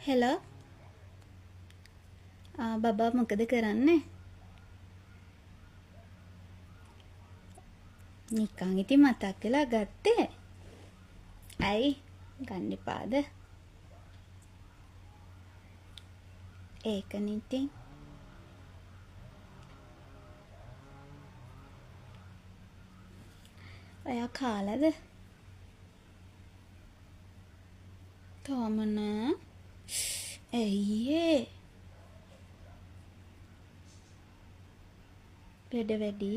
Hello බබා මොකද කරන්නේ? නිකන් ඉතින් මතක් වෙලා ගත්තේ. ඇයි ගන්න එපාද? ඒකනේ ඉතින්. ඔයා කාලද? තාම නෑ. ඇයි වැඩ වැඩි?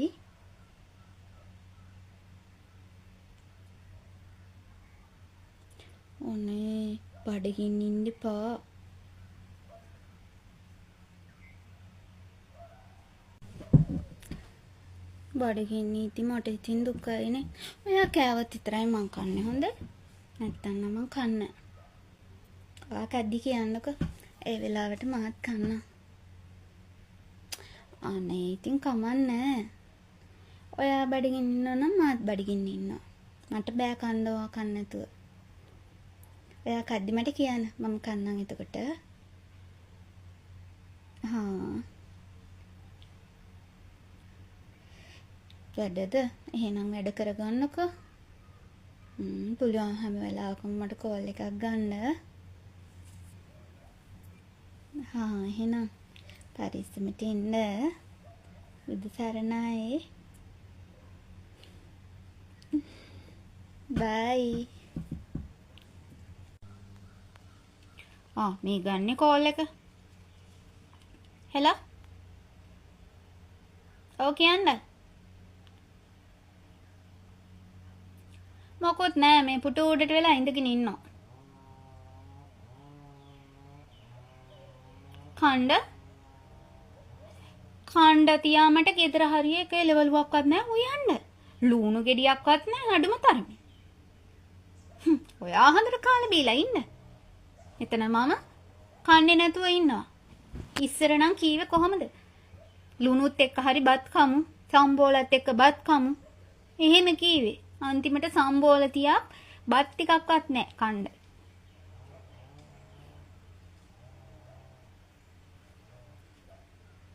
ඔනේ බඩගින්න ඉන්න එපා. බඩගින්න ඉතින් මට ඉතින් දුකයිනේ. ඔයා කෑවත් විතරයි මං කන්නේ හොඳ? නැත්තම් නම් මං කන්නේ. ඔයා කද්දි කියන්නකෝ. ඒ වෙලාවට මාත් කන්නම්. අනේ ඉතින් කමන්නේ. ඔයා බඩගින්න ඉන්නවා නම් මාත් බඩගින්න ඉන්නවා. මට බෑ කන්න ඔයා කන්න නැතුව. ඔයා කද්දි මට කියන්න මම කන්නම් එතකොට. හා වැඩද? එහෙනම් වැඩ කරගන්නකෝ. පුළුවන් හැම වෙලාවකම මට කෝල් එකක් ගන්න. හා එහෙනම් පරිස්සමට ඉන්න. බුදු සරණයි. බයි. මේ ගන්න කෝල් එක. හෙලෝ. ඔව් කියන්න. මොකොත් නෑ මේ පුටු උඩට වෙලා ඉඳගෙන ඉන්නවා. කණ්ඩ තියාමට ගෙදර හරිය එක එලවලුවක්වත් නෑ උයන්න. ලුණු ගෙඩියක්වත් නෑ අඩුම තරමේ. ඔයා හොඳට කාලා බීලා ඉන්න. එතන මම කන්නේ නැතුව ඉන්නවා. ඉස්සර නම් කීවේ කොහමද? ලුණුත් එක්ක හරි බත් කමු, සම්බෝලත් එක්ක බත් කමු. එහෙම කීවේ. අන්තිමට සම්බෝල තියා බත් ටිකක්වත් නෑ කන්න.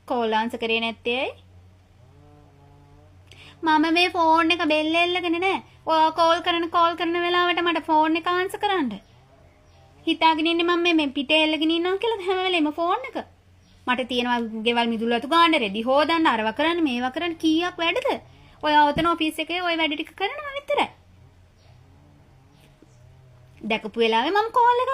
කෝල් ආන්සර් කරේ නැත්තේ ඇයි? මම මේ ෆෝන් එක බෙල් එල්ලගෙන නෑ. ඔයා කෝල් කරන වෙලාවට මට ෆෝන් එක ආන්සර් කරන්න. හිතාගෙන ඉන්නේ මම මේ පිටේ එල්ලගෙන ඉන්නවා කියලා හැම වෙලේම ෆෝන් එක. මට තියෙනවා ගෙවල් මිදුළු අතු ගන්න රෙදි හොදන්න අරව කරන්න මේවා කරන්න කීයක් වැඩද? ඔයා ඔතන ඔෆිස් එකේ ওই වැඩ ටික කරනවා විතරයි. දැකපු වෙලාවේ මම කෝල් එකක්